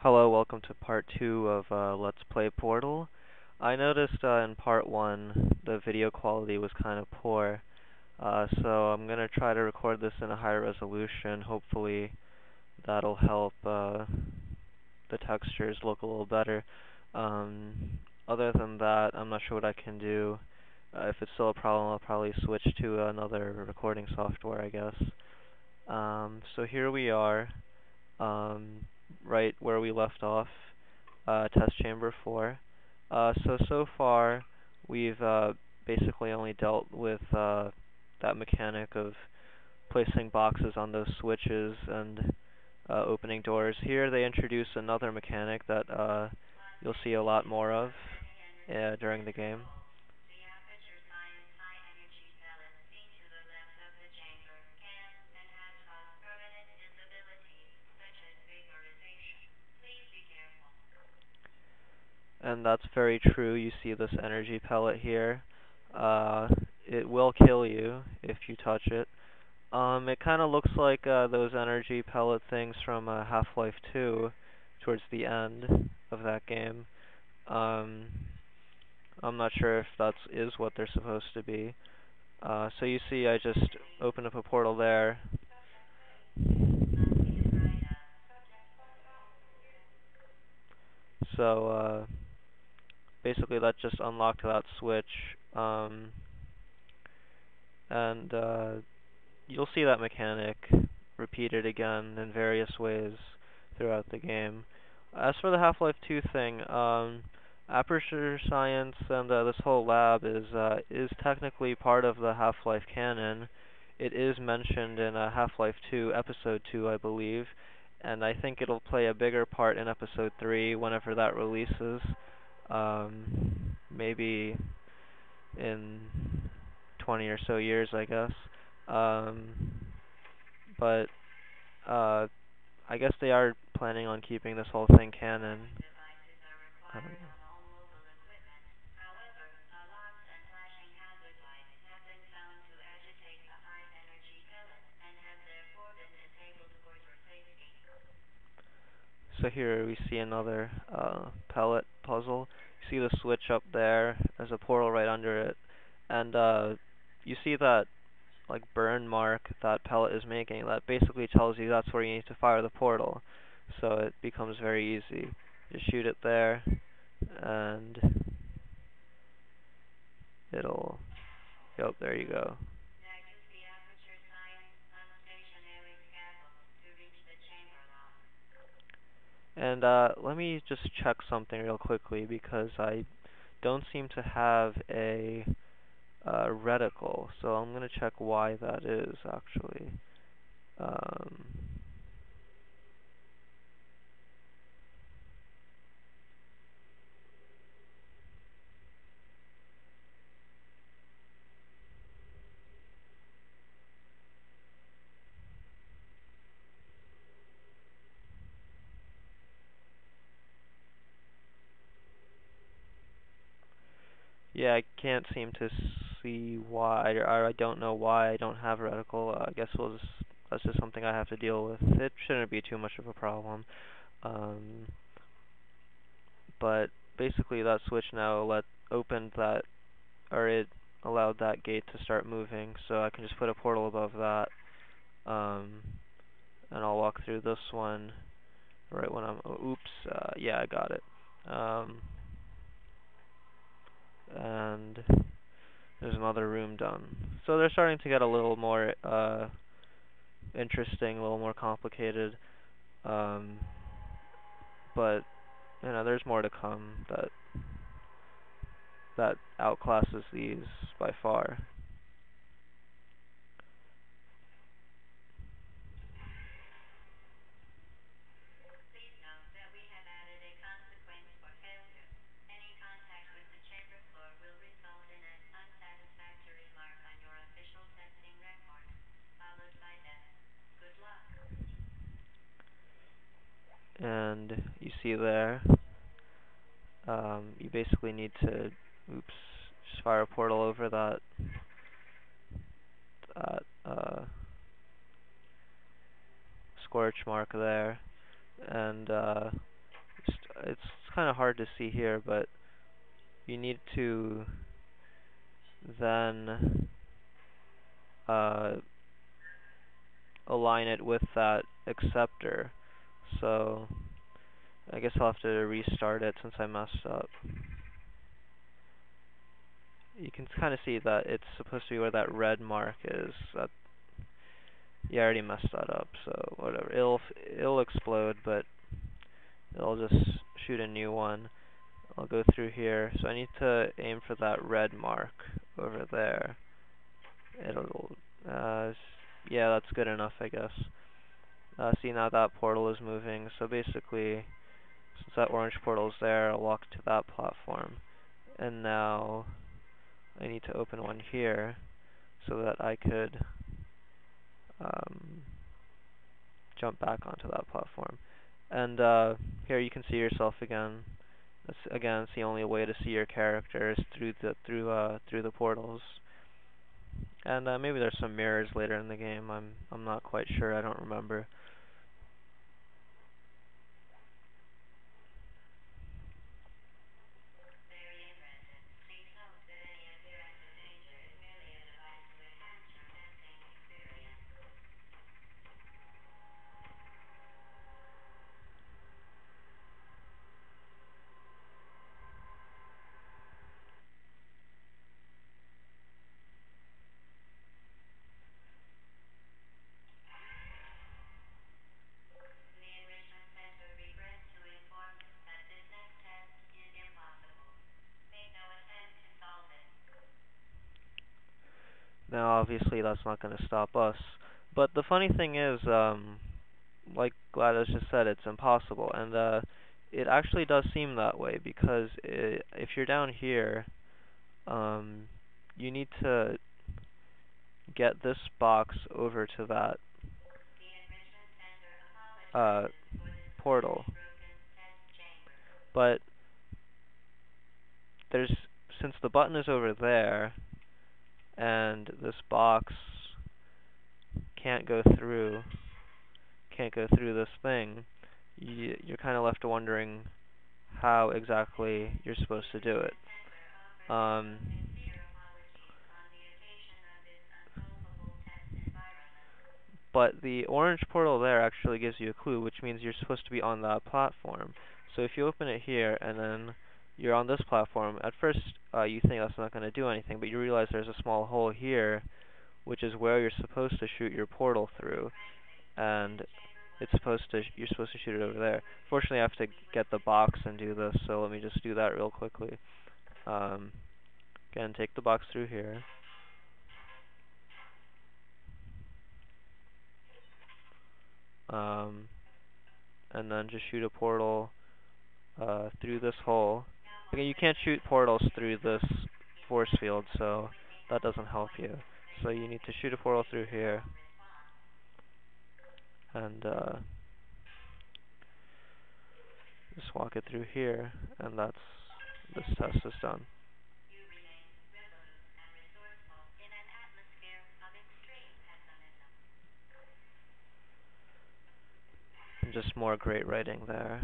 Hello, welcome to part 2 of Let's Play Portal. I noticed in part 1 the video quality was kind of poor, so I'm going to try to record this in a higher resolution. Hopefully that'll help the textures look a little better. Other than that, I'm not sure what I can do. If it's still a problem, I'll probably switch to another recording software, I guess. So here we are. Right where we left off, test chamber 4. So far, we've basically only dealt with that mechanic of placing boxes on those switches and opening doors. Here they introduce another mechanic that you'll see a lot more of during the game. And that's very true. You see this energy pellet here. It will kill you if you touch it. It kind of looks like those energy pellet things from Half-Life 2 towards the end of that game. Um, I'm not sure if that is what they're supposed to be. So you see I just opened up a portal there. So basically that just unlocked that switch. And you'll see that mechanic repeated again in various ways throughout the game. As for the Half-Life 2 thing, Aperture Science and this whole lab is technically part of the Half-Life canon. It is mentioned in Half-Life 2, Episode 2, I believe, and I think it'll play a bigger part in Episode 3 whenever that releases. Maybe in 20 or so years, I guess. But I guess they are planning on keeping this whole thing canon. Um, so here we see another pellet puzzle. You see the switch up there. There's a portal right under it, and you see that like burn mark that pellet is making. That basically tells you that's where you need to fire the portal. So it becomes very easy. Just shoot it there, and it'll. Yep, there you go. And let me just check something real quickly because I don't seem to have a reticle, so I'm going to check why that is actually. Um, yeah, I can't seem to see why, or I don't know why I don't have a reticle. I guess that's just something I have to deal with. It shouldn't be too much of a problem. Um, but basically that switch now opened that, or it allowed that gate to start moving, so I can just put a portal above that, and I'll walk through this one right when yeah, I got it. And there's another room done. So they're starting to get a little more interesting, a little more complicated, but there's more to come that outclasses these by far. And you see there, you basically need to, just fire a portal over that scorch mark there, and it's kind of hard to see here, but you need to then align it with that acceptor. So I guess I'll have to restart it since I messed up. You can kind of see that it's supposed to be where that red mark is. You already messed that up, so whatever. It'll explode, but it'll just shoot a new one. I'll go through here. So I need to aim for that red mark over there. Yeah, that's good enough, I guess. See, now that portal is moving. So basically, since that orange portal is there, I'll walk to that platform. And now I need to open one here so that I could jump back onto that platform. And here you can see yourself again. It's the only way to see your characters through the portals. And maybe there's some mirrors later in the game. I'm not quite sure. I don't remember. Now, obviously, that's not going to stop us. But the funny thing is, like GLaDOS just said, it's impossible. And it actually does seem that way, because if you're down here, you need to get this box over to that portal. But since the button is over there, and this box can't go through this thing, you're kind of left wondering how exactly you're supposed to do it. But the orange portal there actually gives you a clue, which means you're supposed to be on that platform. So if you open it here and then you're on this platform, at first you think that's not going to do anything, but you realize there's a small hole here, which is where you're supposed to shoot your portal through, and you're supposed to shoot it over there. Fortunately, I have to get the box and do this, so let me just do that real quickly. Again, take the box through here. And then just shoot a portal through this hole. Again, you can't shoot portals through this force field, so that doesn't help you. So you need to shoot a portal through here, and just walk it through here, and this test is done. And just more great writing there.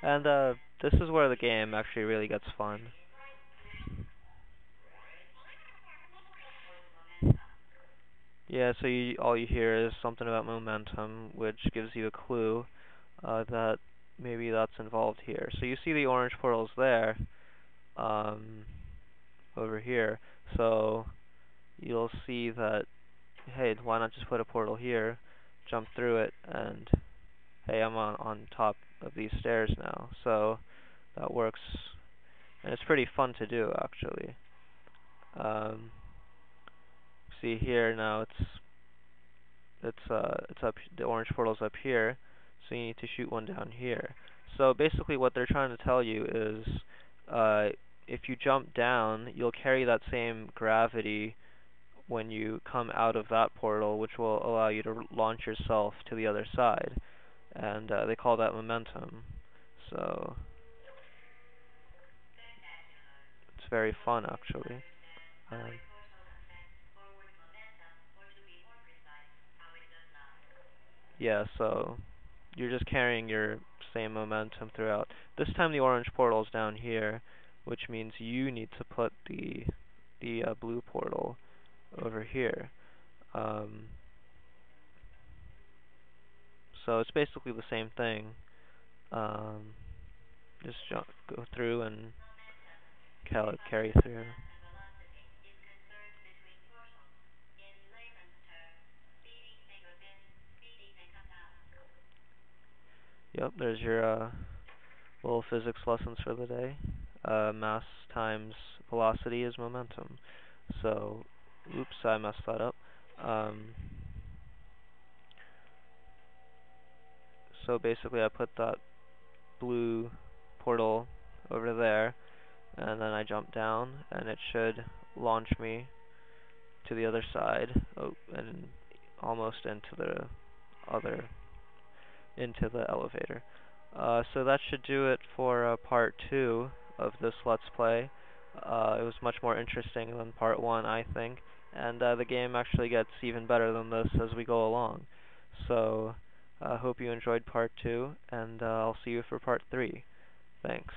And this is where the game actually really gets fun. Yeah, so all you hear is something about momentum, which gives you a clue that maybe that's involved here. So you see the orange portals there, over here. So you'll see that, hey, why not just put a portal here, jump through it, and hey, I'm on top of these stairs now. So that works, and it's pretty fun to do, actually. See here now, it's up. The orange portal's up here, so you need to shoot one down here. So basically, what they're trying to tell you is, if you jump down, you'll carry that same gravity when you come out of that portal, which will allow you to launch yourself to the other side. And they call that momentum. So it's very fun, actually. Um, yeah, so you're just carrying your same momentum throughout. This time the orange portal's down here, which means you need to put the blue portal over here. So it's basically the same thing. Um, just go through and carry through. Yep, there's your little physics lessons for the day. Mass times velocity is momentum. So, oops, I messed that up. Um, so basically I put that blue portal over there, and then I jump down, and it should launch me to the other side, and almost into the elevator. So that should do it for part 2 of this Let's Play. It was much more interesting than part 1, I think, and the game actually gets even better than this as we go along. So, I hope you enjoyed part 2, and I'll see you for part 3. Thanks.